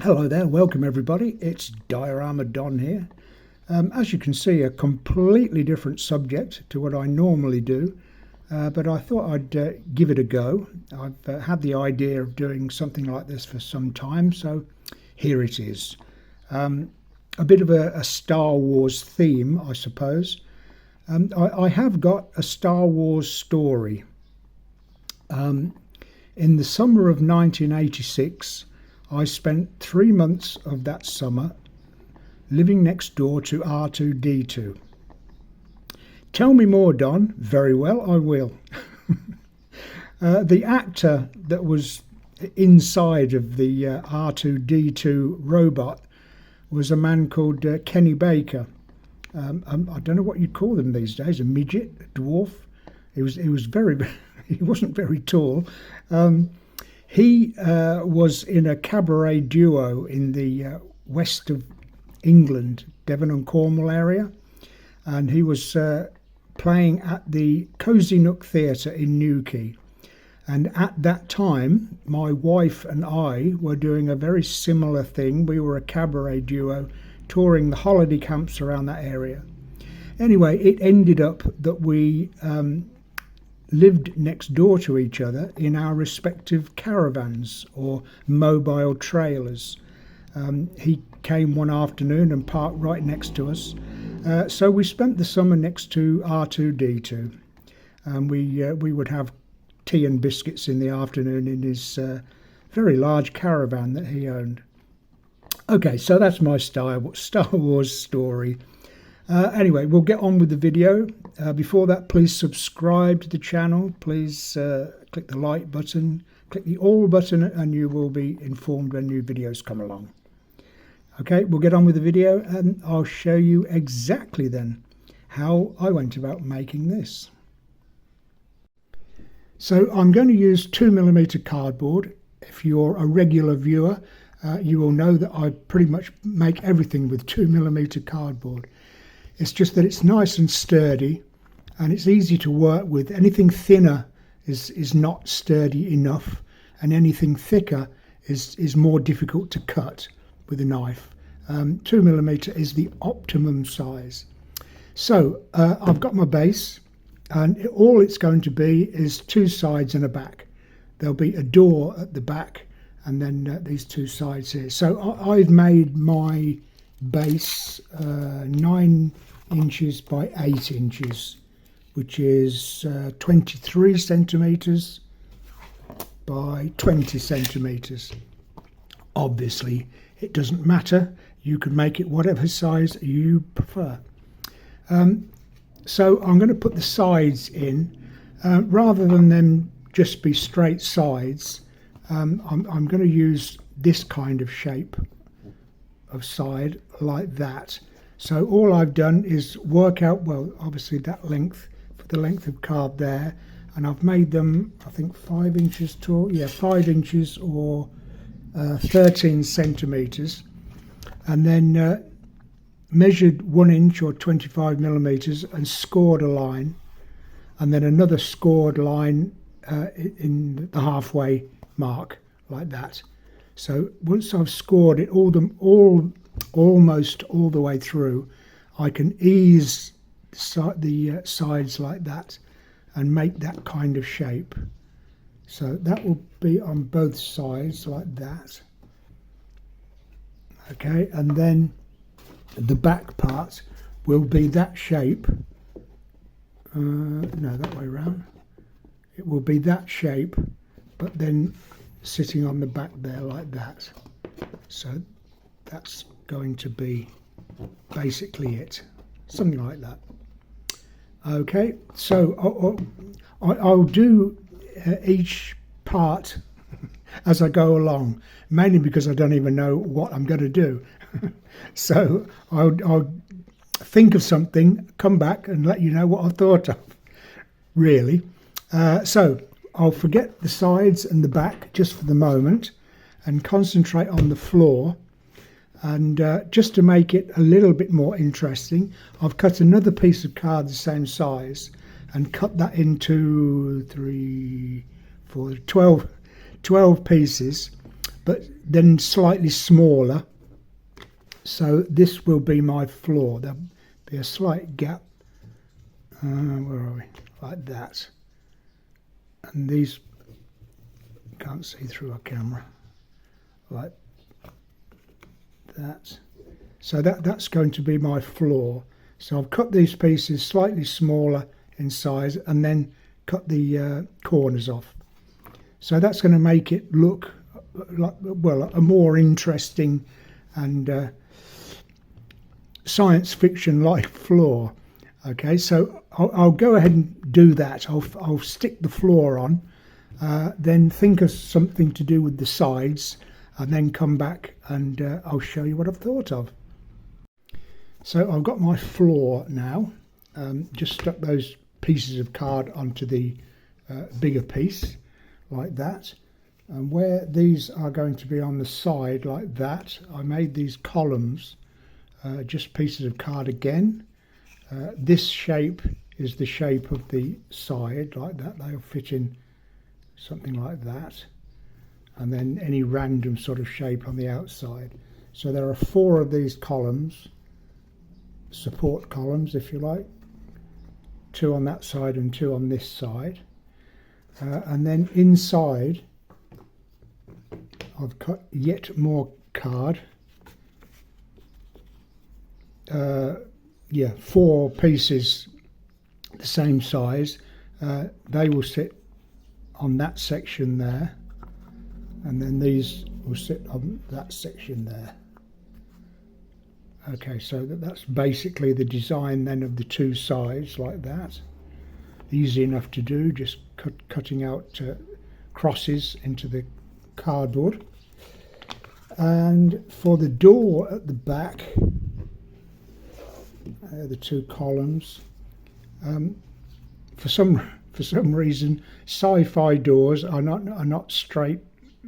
Hello there, welcome everybody. It's Diorama Don here. As you can see, a completely different subject to what I normally do, but I thought I'd give it a go. I've had the idea of doing something like this for some time, so here it is. A bit of a Star Wars theme, I suppose. I have got a Star Wars story. In the summer of 1986, I spent 3 months of that summer living next door to R2-D2. Tell me more, Don. Very well, I will. The actor that was inside of the R2-D2 robot was a man called Kenny Baker. I don't know what you'd call them these days, a midget, a dwarf. He was very, he wasn't very tall. He was in a cabaret duo in the west of England, Devon and Cornwall area, and he was playing at the Cozy Nook Theatre in Newquay. And at that time, my wife and I were doing a very similar thing. We were a cabaret duo touring the holiday camps around that area. Anyway, it ended up that we lived next door to each other in our respective caravans or mobile trailers. He came one afternoon and parked right next to us. So we spent the summer next to R2-D2. We would have tea and biscuits in the afternoon in his very large caravan that he owned. Okay, so that's my Star Wars story. Anyway, we'll get on with the video. Before that, please subscribe to the channel. Please click the like button, click the all button, and you will be informed when new videos come along. Okay, we'll get on with the video and I'll show you exactly then how I went about making this. So I'm going to use 2mm cardboard. If you're a regular viewer, you will know that I pretty much make everything with 2mm cardboard. It's just that it's nice and sturdy and it's easy to work with. Anything thinner is not sturdy enough, and anything thicker is more difficult to cut with a knife. 2mm is the optimum size. So I've got my base, and all it's going to be is two sides and a back. There'll be a door at the back and then these two sides here. So I've made my base 9 inches by 8 inches, which is 23 centimeters by 20 centimeters. Obviously it doesn't matter, you can make it whatever size you prefer. So I'm going to put the sides in rather than them just be straight sides. I'm going to use this kind of shape of side like that. So all I've done is work out, well, obviously that length, for the length of card there, and I've made them, I think 5 inches tall, yeah, 5 inches or 13 centimeters, and then measured 1 inch or 25mm and scored a line, and then another scored line in the halfway mark like that. So once I've scored it almost all the way through, I can ease the sides like that and make that kind of shape. So that will be on both sides like that. Okay, and then the back part will be that shape. No, that way round. It will be that shape, but then sitting on the back there like that. So that's going to be basically it, something like that. Okay, so I'll do each part as I go along, mainly because I don't even know what I'm going to do. So I'll think of something, come back and let you know what I thought of, really. So I'll forget the sides and the back just for the moment and concentrate on the floor. And just to make it a little bit more interesting, I've cut another piece of card the same size and cut that into 12 pieces. but then slightly smaller. So this will be my floor. There'll be a slight gap. Where are we? Like that. And these can't see through a camera. Like that. So that's going to be my floor. So I've cut these pieces slightly smaller in size and then cut the corners off. So that's going to make it look like, well, a more interesting and science fiction like floor. Okay, so I'll go ahead and do that. I'll stick the floor on, then think of something to do with the sides, and then come back and I'll show you what I've thought of. So I've got my floor now. Just stuck those pieces of card onto the bigger piece like that, and where these are going to be on the side like that, I made these columns, just pieces of card again. This shape is the shape of the side like that. They'll fit in something like that, and then any random sort of shape on the outside. So there are 4 of these columns, support columns if you like, 2 on that side and 2 on this side, and then inside I've cut yet more card. 4 pieces the same size. They will sit on that section there, and then these will sit on that section there. Okay, so that's basically the design then of the 2 sides like that. Easy enough to do, just cutting out crosses into the cardboard. And for the door at the back, the 2 columns. For some reason, sci-fi doors are not straight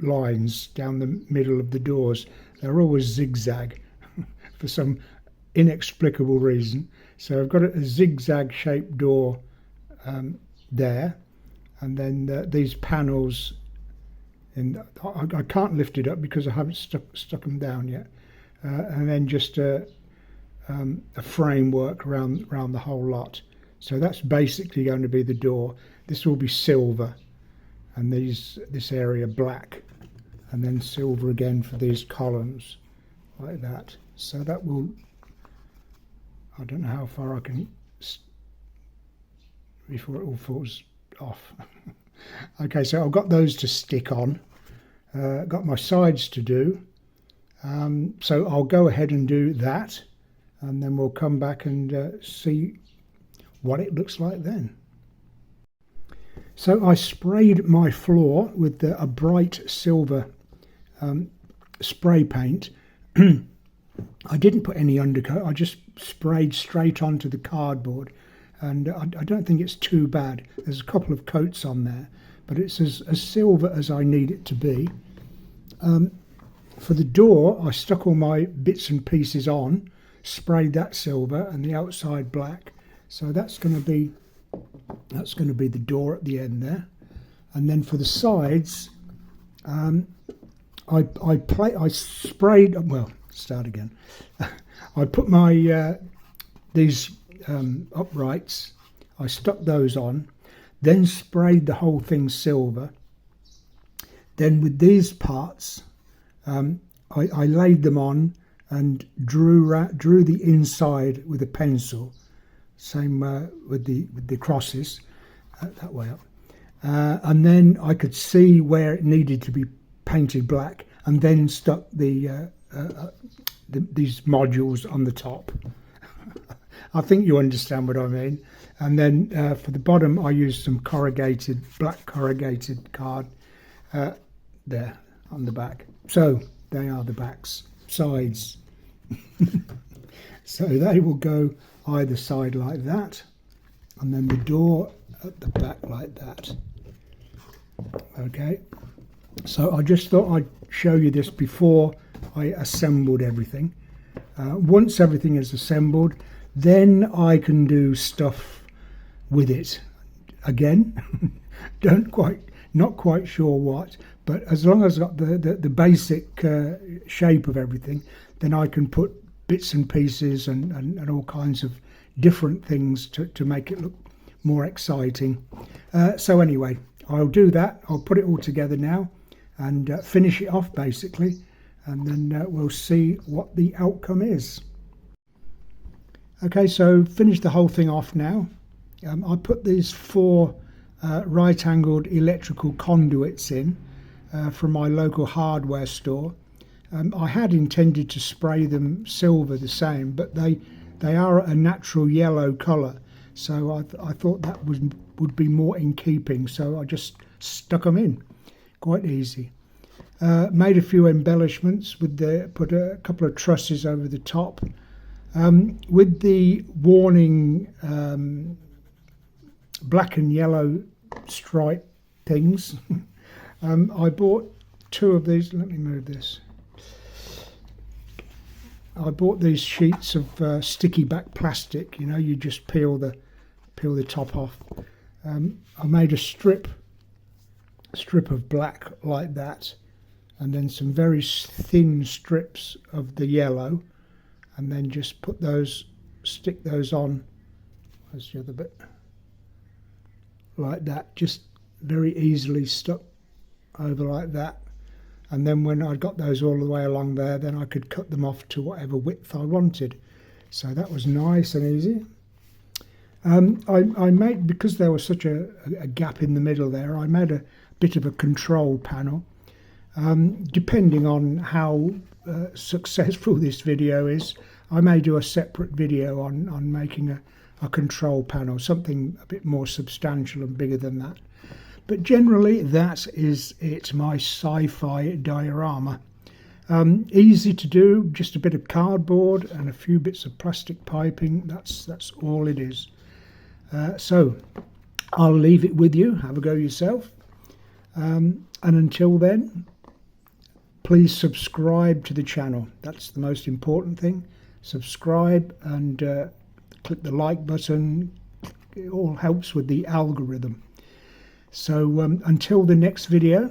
lines down the middle of the doors. They're always zigzag for some inexplicable reason. So I've got a zigzag shaped door there, and then these panels. And I can't lift it up because I haven't stuck them down yet. And then just a framework around the whole lot. So that's basically going to be the door. This will be silver, and this area black, and then silver again for these columns like that. So that will, I don't know how far I can before it all falls off. Okay, so I've got those to stick on. Got my sides to do. So I'll go ahead and do that, and then we'll come back and see what it looks like then. So I sprayed my floor with a bright silver spray paint. I didn't put any undercoat, I just sprayed straight onto the cardboard, and I don't think it's too bad. There's a couple of coats on there, but it's as silver as I need it to be. For the door, I stuck all my bits and pieces on, sprayed that silver and the outside black. So that's going to be the door at the end there. And then for the sides, I sprayed. Well, start again. I put my these uprights. I stuck those on, then sprayed the whole thing silver. Then with these parts, I laid them on and drew the inside with a pencil. Same with the crosses, that way up. And then I could see where it needed to be painted black, and then stuck these modules on the top. I think you understand what I mean. And then for the bottom, I used some black corrugated card there on the back. So they are the sides. So they will go either side like that, and then the door at the back like that. Okay, so I just thought I'd show you this before I assembled everything. Once everything is assembled, then I can do stuff with it again. Not quite sure what, But as long as I've got the basic shape of everything, then I can put bits and pieces and all kinds of different things to make it look more exciting. So anyway, I'll do that. I'll put it all together now and finish it off basically, and then we'll see what the outcome is. Okay, so finish the whole thing off now. I put these 4 right-angled electrical conduits in from my local hardware store. I had intended to spray them silver the same, but they are a natural yellow colour, so I thought that would be more in keeping, so I just stuck them in. Quite easy. Made a few embellishments put a couple of trusses over the top. With the warning black and yellow stripe things, I bought 2 of these. Let me move this. I bought these sheets of sticky back plastic. You know, you just peel the top off. I made a strip of black like that, and then some very thin strips of the yellow, and then just stick those on. Where's the other bit? Like that, just very easily stuck over like that. And then when I got those all the way along there, then I could cut them off to whatever width I wanted. So that was nice and easy. I made, because there was such a gap in the middle there, I made a bit of a control panel. Depending on how successful this video is, I may do a separate video on making a control panel, something a bit more substantial and bigger than that. But generally, that is it, my sci-fi diorama. Easy to do, just a bit of cardboard and a few bits of plastic piping. That's all it is. So I'll leave it with you. Have a go yourself. And until then, please subscribe to the channel. That's the most important thing. Subscribe and click the like button. It all helps with the algorithm. So until the next video,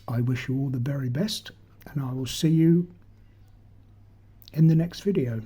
I wish you all the very best, and I will see you in the next video.